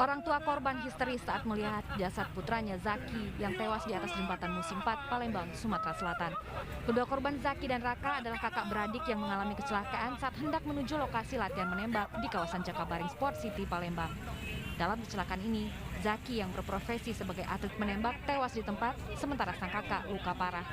Orang tua korban histeris saat melihat jasad putranya Zaki yang tewas di atas jembatan Musim 4, Palembang, Sumatera Selatan. Kedua korban Zaki dan Raka adalah kakak beradik yang mengalami kecelakaan saat hendak menuju lokasi latihan menembak di kawasan Jakabaring Sport City, Palembang. Dalam kecelakaan ini, Zaki yang berprofesi sebagai atlet menembak tewas di tempat, sementara sang kakak luka parah.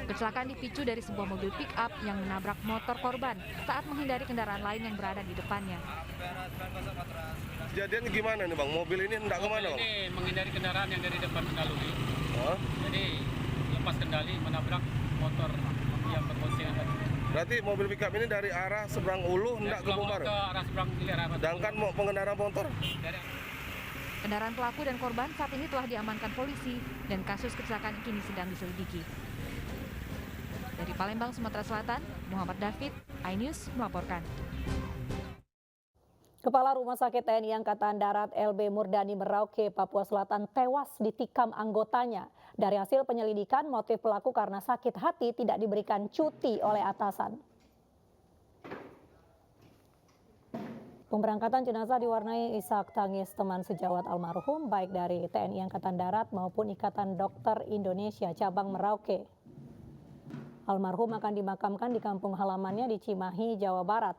Kecelakaan dipicu dari sebuah mobil pick-up yang menabrak motor korban saat menghindari kendaraan lain yang berada di depannya. Kejadiannya gimana nih Bang? Mobil ini hendak kemana Bang? Ini menghindari kendaraan yang dari depan mendahului. Hah? Jadi lepas kendali menabrak motor yang berboncengan tadi. Berarti mobil pick-up ini dari arah seberang Ulu hendak ke Bumbar? Ke arah seberang Hilir. Sedangkan pengendara motor? Kendaraan pelaku dan korban saat ini telah diamankan polisi dan kasus kecelakaan kini sedang diselidiki. Dari Palembang, Sumatera Selatan, Muhammad David, iNews melaporkan. Kepala Rumah Sakit TNI Angkatan Darat LB Murdani Merauke, Papua Selatan tewas ditikam anggotanya. Dari hasil penyelidikan, motif pelaku karena sakit hati tidak diberikan cuti oleh atasan. Pemberangkatan jenazah diwarnai isak tangis teman sejawat almarhum, baik dari TNI Angkatan Darat maupun Ikatan Dokter Indonesia cabang Merauke. Almarhum akan dimakamkan di kampung halamannya di Cimahi, Jawa Barat.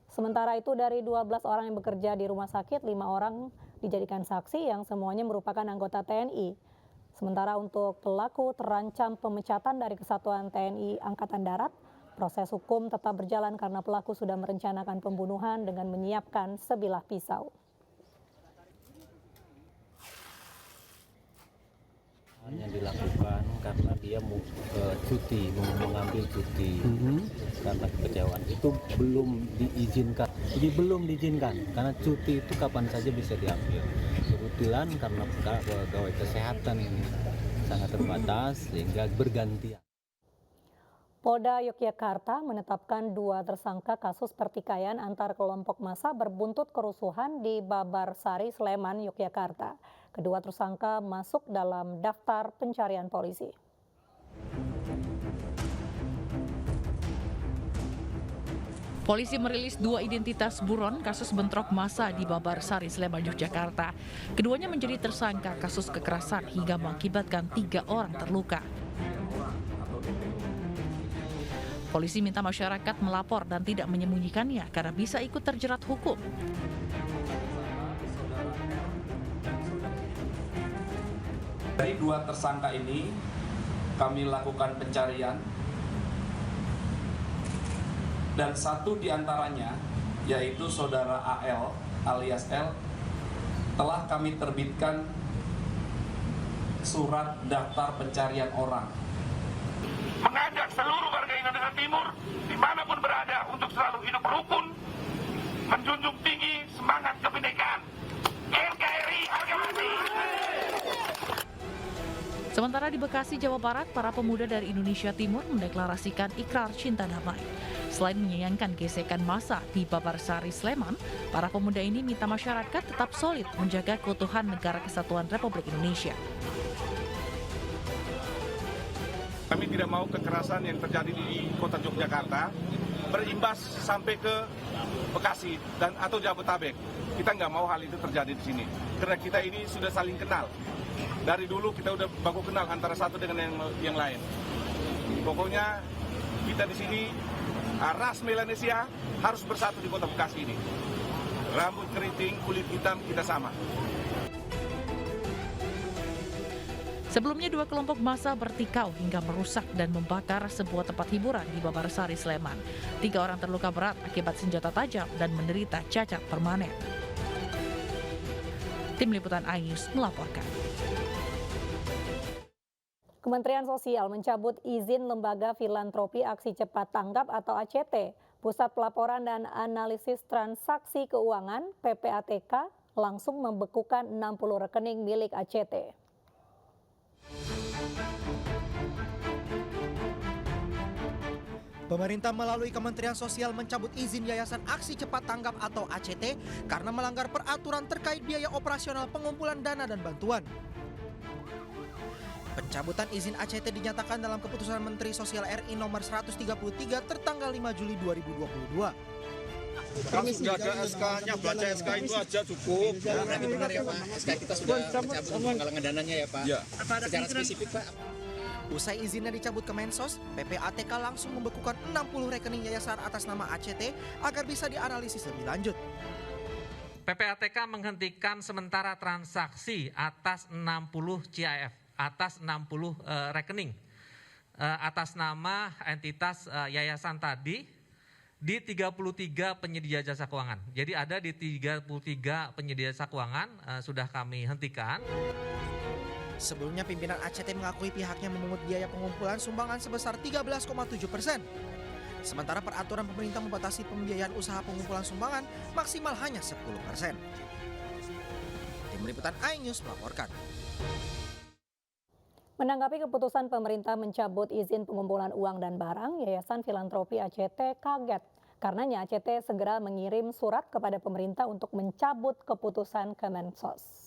Sementara itu dari 12 orang yang bekerja di rumah sakit, 5 orang dijadikan saksi yang semuanya merupakan anggota TNI. Sementara untuk pelaku terancam pemecatan dari Kesatuan TNI Angkatan Darat, proses hukum tetap berjalan karena pelaku sudah merencanakan pembunuhan dengan menyiapkan sebilah pisau. Yang dilakukan karena dia mau cuti, mau mengambil cuti karena kekecewaan itu belum diizinkan. Jadi belum diizinkan karena cuti itu kapan saja bisa diambil. Kebetulan karena pegawai kesehatan ini sangat terbatas sehingga bergantian. Polda Yogyakarta menetapkan 2 tersangka kasus pertikaian antar kelompok massa berbuntut kerusuhan di Babarsari, Sleman, Yogyakarta. Kedua tersangka masuk dalam daftar pencarian polisi. Polisi merilis 2 identitas buron kasus bentrok massa di Babarsari, Sleman, Yogyakarta. Keduanya menjadi tersangka kasus kekerasan hingga mengakibatkan 3 orang terluka. Polisi minta masyarakat melapor dan tidak menyembunyikannya karena bisa ikut terjerat hukum. Dari 2 tersangka ini kami lakukan pencarian dan 1 diantaranya yaitu saudara AL alias L telah kami terbitkan surat daftar pencarian orang. Mengajak seluruh warga Indonesia Timur dimanapun berada untuk selalu hidup rukun, menjunjung tinggi semangat kebinekaan. NKRI harga mati. Sementara di Bekasi, Jawa Barat, para pemuda dari Indonesia Timur mendeklarasikan ikrar cinta damai. Selain menyayangkan gesekan massa di Babarsari, Sleman, para pemuda ini minta masyarakat tetap solid menjaga keutuhan Negara Kesatuan Republik Indonesia. Kami tidak mau kekerasan yang terjadi di kota Yogyakarta berimbas sampai ke Bekasi dan atau Jabodetabek. Kita nggak mau hal itu terjadi di sini. Karena kita ini sudah saling kenal. Dari dulu kita udah baku kenal antara satu dengan yang lain. Pokoknya kita di sini ras Melanesia harus bersatu di kota Bekasi ini. Rambut keriting, kulit hitam kita sama. Sebelumnya 2 kelompok massa bertikau hingga merusak dan membakar sebuah tempat hiburan di Babarsari, Sleman. 3 orang terluka berat akibat senjata tajam dan menderita cacat permanen. Tim Liputan iNews melaporkan. Kementerian Sosial mencabut izin Lembaga Filantropi Aksi Cepat Tanggap atau ACT. Pusat Pelaporan dan Analisis Transaksi Keuangan (PPATK) langsung membekukan 60 rekening milik ACT. Pemerintah melalui Kementerian Sosial mencabut izin Yayasan Aksi Cepat Tanggap atau ACT karena melanggar peraturan terkait biaya operasional pengumpulan dana dan bantuan. Pencabutan izin ACT dinyatakan dalam keputusan Menteri Sosial RI nomor 133 tertanggal 5 Juli 2022. Kan sudah ada SK-nya, baca SK itu aja cukup. Berarti benar ya Pak, SK kita sudah cabut penggalangan dananya ya Pak? Ya. Secara spesifik Pak? Usai izinnya dicabut ke Mensos, PPATK langsung membekukan 60 rekening yayasan atas nama ACT agar bisa dianalisis lebih lanjut. PPATK menghentikan sementara transaksi atas 60 CIF, atas 60 rekening, atas nama entitas yayasan tadi di 33 penyedia jasa keuangan. Jadi ada di 33 penyedia jasa keuangan sudah kami hentikan. Sebelumnya pimpinan ACT mengakui pihaknya memungut biaya pengumpulan sumbangan sebesar 13,7%. Sementara peraturan pemerintah membatasi pembiayaan usaha pengumpulan sumbangan maksimal hanya 10%. Tim Liputan iNews melaporkan. Menanggapi keputusan pemerintah mencabut izin pengumpulan uang dan barang, Yayasan Filantropi ACT kaget. Karenanya ACT segera mengirim surat kepada pemerintah untuk mencabut keputusan Kemensos.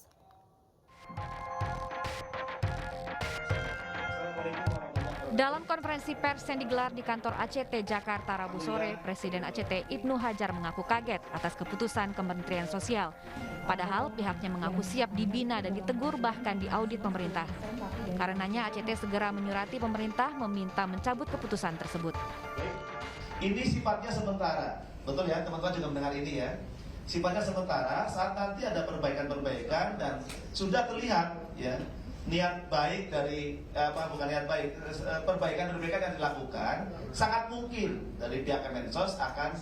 Dalam konferensi pers yang digelar di kantor ACT Jakarta Rabu sore, Presiden ACT Ibnu Hajar mengaku kaget atas keputusan Kementerian Sosial. Padahal pihaknya mengaku siap dibina dan ditegur bahkan diaudit pemerintah. Karenanya ACT segera menyurati pemerintah meminta mencabut keputusan tersebut. Ini sifatnya sementara, betul ya, teman-teman juga mendengar ini ya. Sifatnya sementara, saat nanti ada perbaikan-perbaikan dan sudah terlihat ya niat baik dari perbaikan yang dilakukan, sangat mungkin dari pihak Kemensos akan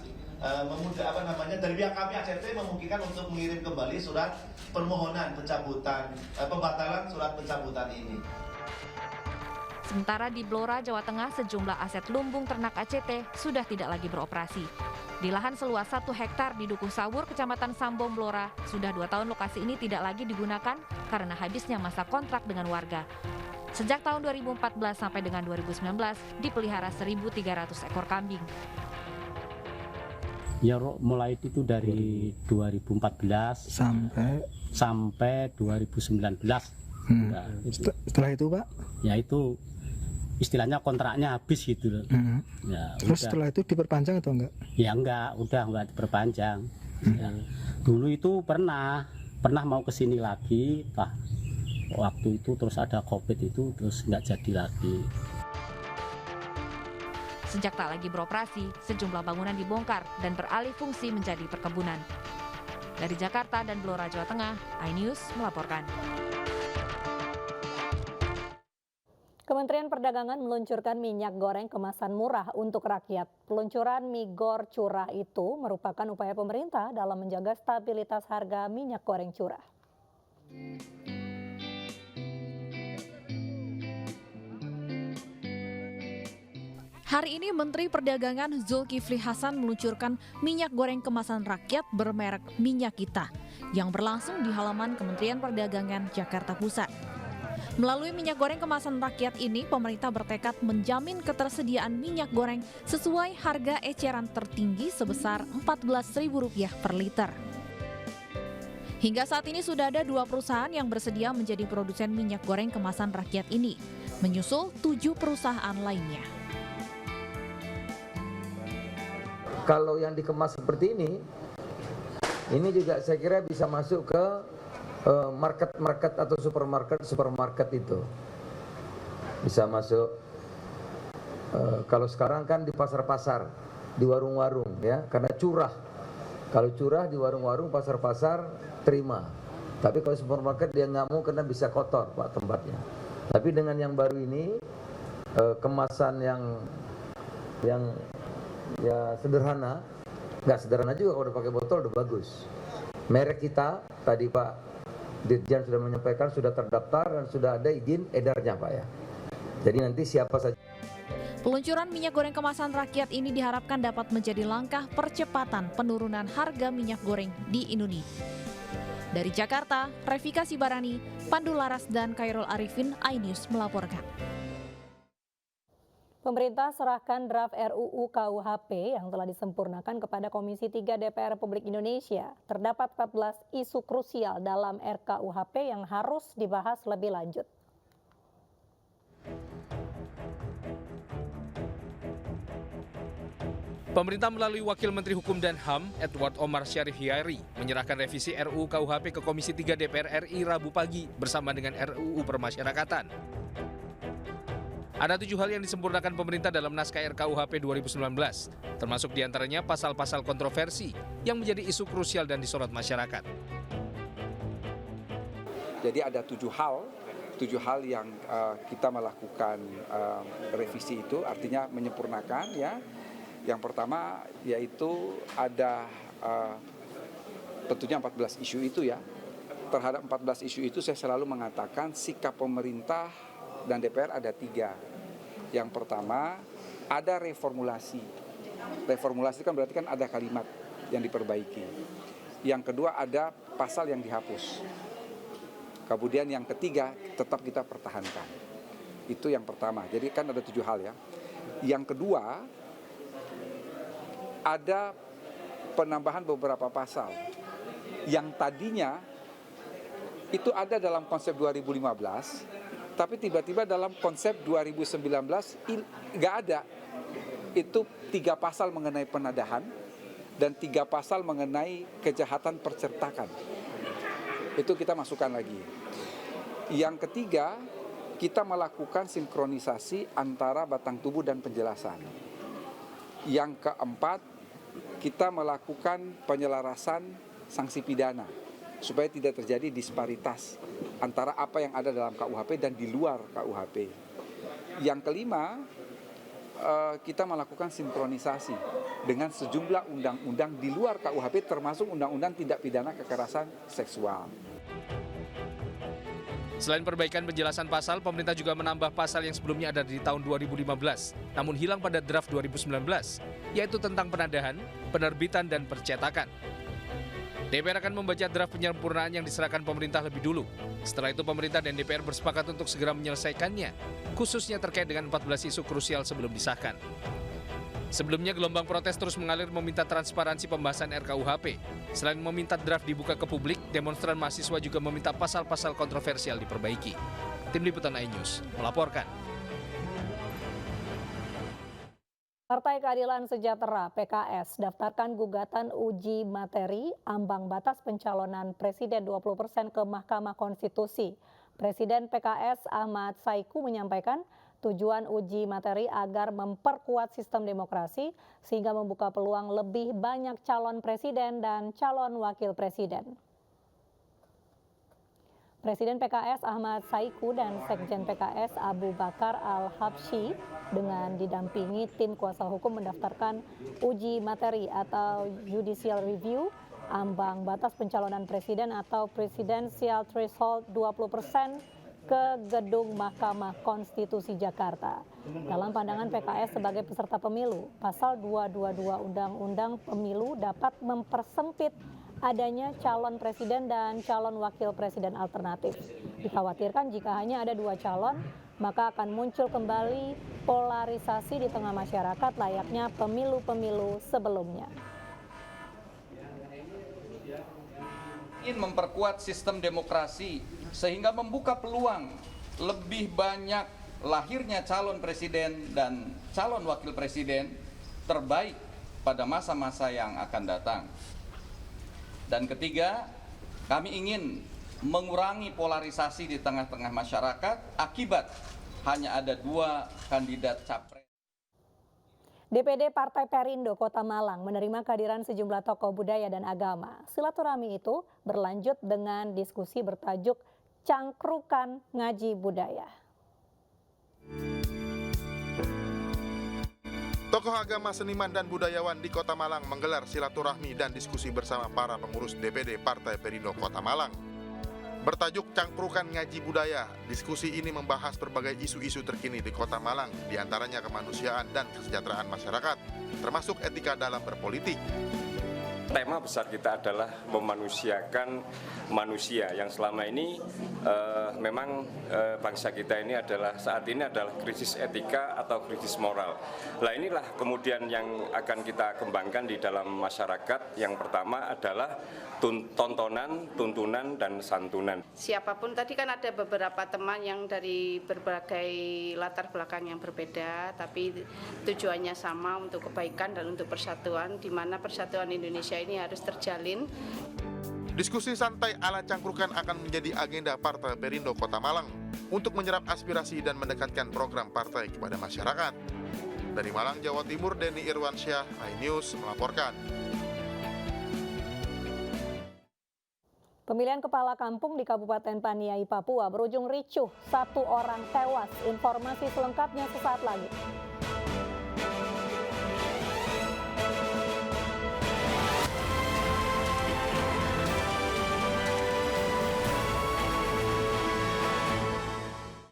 dari pihak kami ACT memungkinkan untuk mengirim kembali surat permohonan pencabutan, pembatalan surat pencabutan ini. Sementara di Blora, Jawa Tengah, sejumlah aset lumbung ternak ACT sudah tidak lagi beroperasi. Di lahan seluas 1 hektar di Dukuh Sawur, Kecamatan Sambong, Blora, sudah 2 tahun lokasi ini tidak lagi digunakan karena habisnya masa kontrak dengan warga. Sejak tahun 2014 sampai dengan 2019, dipelihara 1.300 ekor kambing. Ya mulai itu dari 2014 sampai 2019. Nah, setelah itu Pak? Ya itu istilahnya kontraknya habis gitu loh. Ya, terus udah. Setelah itu diperpanjang atau enggak? Ya enggak diperpanjang. Ya, dulu itu pernah mau kesini lagi, waktu itu terus ada COVID itu terus enggak jadi lagi. Sejak tak lagi beroperasi, sejumlah bangunan dibongkar dan beralih fungsi menjadi perkebunan. Dari Jakarta dan Blora, Jawa Tengah, iNews melaporkan. Kementerian Perdagangan meluncurkan minyak goreng kemasan murah untuk rakyat. Peluncuran mie gor curah itu merupakan upaya pemerintah dalam menjaga stabilitas harga minyak goreng curah. Hari ini Menteri Perdagangan Zulkifli Hasan meluncurkan minyak goreng kemasan rakyat bermerek Minyak Kita yang berlangsung di halaman Kementerian Perdagangan Jakarta Pusat. Melalui minyak goreng kemasan rakyat ini, pemerintah bertekad menjamin ketersediaan minyak goreng sesuai harga eceran tertinggi sebesar Rp14.000 per liter. Hingga saat ini sudah ada 2 perusahaan yang bersedia menjadi produsen minyak goreng kemasan rakyat ini, menyusul 7 perusahaan lainnya. Kalau yang dikemas seperti ini juga saya kira bisa masuk ke market atau supermarket itu bisa masuk. Kalau sekarang kan di pasar-pasar, di warung-warung ya, karena curah. Kalau curah di warung-warung, pasar-pasar terima. Tapi kalau supermarket dia nggak mau karena bisa kotor Pak tempatnya. Tapi dengan yang baru ini kemasan yang ya sederhana, nggak sederhana juga kalau udah pakai botol udah bagus. Merek kita tadi Pak Dirjen sudah menyampaikan sudah terdaftar dan sudah ada izin edarnya Pak ya. Jadi nanti siapa saja. Peluncuran minyak goreng kemasan rakyat ini diharapkan dapat menjadi langkah percepatan penurunan harga minyak goreng di Indonesia. Dari Jakarta, Revika Sibarani, Pandu Laras dan Khairul Arifin, iNews melaporkan. Pemerintah serahkan draft RUU KUHP yang telah disempurnakan kepada Komisi 3 DPR Republik Indonesia. Terdapat 14 isu krusial dalam RKUHP yang harus dibahas lebih lanjut. Pemerintah melalui Wakil Menteri Hukum dan HAM, Edward Omar Syarif Hiyari, menyerahkan revisi RUU KUHP ke Komisi 3 DPR RI Rabu pagi bersama dengan RUU Permasyarakatan. Ada 7 hal yang disempurnakan pemerintah dalam naskah RKUHP 2019, termasuk diantaranya pasal-pasal kontroversi yang menjadi isu krusial dan disorot masyarakat. Jadi ada 7 hal yang kita melakukan revisi itu, artinya menyempurnakan ya. Yang pertama yaitu ada tentunya 14 isu itu ya. Terhadap 14 isu itu saya selalu mengatakan sikap pemerintah dan DPR ada 3. Yang pertama ada reformulasi. Reformulasi kan berarti kan ada kalimat yang diperbaiki. Yang kedua ada pasal yang dihapus. Kemudian yang ketiga tetap kita pertahankan. Itu yang pertama. Jadi kan ada 7 hal ya. Yang kedua ada penambahan beberapa pasal yang tadinya itu ada dalam konsep 2015, tapi tiba-tiba dalam konsep 2019 nggak ada. Itu 3 pasal mengenai penadahan dan 3 pasal mengenai kejahatan percertakan. Itu kita masukkan lagi. Yang ketiga, kita melakukan sinkronisasi antara batang tubuh dan penjelasan. Yang keempat, kita melakukan penyelarasan sanksi pidana supaya tidak terjadi disparitas antara apa yang ada dalam KUHP dan di luar KUHP. Yang kelima, kita melakukan sinkronisasi dengan sejumlah undang-undang di luar KUHP termasuk undang-undang tindak pidana kekerasan seksual. Selain perbaikan penjelasan pasal, pemerintah juga menambah pasal yang sebelumnya ada di tahun 2015, namun hilang pada draft 2019, yaitu tentang penadahan, penerbitan, dan percetakan. DPR akan membaca draft penyempurnaan yang diserahkan pemerintah lebih dulu. Setelah itu pemerintah dan DPR bersepakat untuk segera menyelesaikannya, khususnya terkait dengan 14 isu krusial sebelum disahkan. Sebelumnya gelombang protes terus mengalir meminta transparansi pembahasan RKUHP. Selain meminta draft dibuka ke publik, demonstran mahasiswa juga meminta pasal-pasal kontroversial diperbaiki. Tim Liputan iNews melaporkan. Partai Keadilan Sejahtera (PKS) daftarkan gugatan uji materi ambang batas pencalonan Presiden 20% ke Mahkamah Konstitusi. Presiden PKS Ahmad Saiku menyampaikan tujuan uji materi agar memperkuat sistem demokrasi sehingga membuka peluang lebih banyak calon presiden dan calon wakil presiden. Presiden PKS Ahmad Saiku dan Sekjen PKS Abu Bakar Al-Habsyi dengan didampingi tim kuasa hukum mendaftarkan uji materi atau judicial review ambang batas pencalonan presiden atau presidential threshold 20% ke Gedung Mahkamah Konstitusi Jakarta. Dalam pandangan PKS sebagai peserta pemilu, pasal 222 Undang-Undang Pemilu dapat mempersempit adanya calon presiden dan calon wakil presiden alternatif. Dikhawatirkan jika hanya ada 2 calon, maka akan muncul kembali polarisasi di tengah masyarakat layaknya pemilu-pemilu sebelumnya. Ingin memperkuat sistem demokrasi sehingga membuka peluang lebih banyak lahirnya calon presiden dan calon wakil presiden terbaik pada masa-masa yang akan datang. Dan ketiga, kami ingin mengurangi polarisasi di tengah-tengah masyarakat akibat hanya ada 2 kandidat capres. DPD Partai Perindo Kota Malang menerima kehadiran sejumlah tokoh budaya dan agama. Silaturahmi itu berlanjut dengan diskusi bertajuk Cangkrukan Ngaji Budaya. Tokoh agama, seniman, dan budayawan di Kota Malang menggelar silaturahmi dan diskusi bersama para pengurus DPD Partai Perindo Kota Malang. Bertajuk Cangkrukan Ngaji Budaya, diskusi ini membahas berbagai isu-isu terkini di Kota Malang, diantaranya kemanusiaan dan kesejahteraan masyarakat, termasuk etika dalam berpolitik. Tema besar kita adalah memanusiakan manusia yang selama ini memang bangsa kita ini adalah saat ini adalah krisis etika atau krisis moral. Nah inilah kemudian yang akan kita kembangkan di dalam masyarakat. Yang pertama adalah tontonan, tuntunan, dan santunan. Siapapun tadi kan ada beberapa teman yang dari berbagai latar belakang yang berbeda, tapi tujuannya sama untuk kebaikan dan untuk persatuan, di mana persatuan Indonesia ini harus terjalin. Diskusi santai ala cangkrukan akan menjadi agenda Partai Perindo Kota Malang untuk menyerap aspirasi dan mendekatkan program partai kepada masyarakat. Dari Malang, Jawa Timur, Denny Irwansyah, iNews melaporkan. Pemilihan kepala kampung di Kabupaten Paniai, Papua berujung ricuh. 1 orang tewas. Informasi selengkapnya sesaat lagi.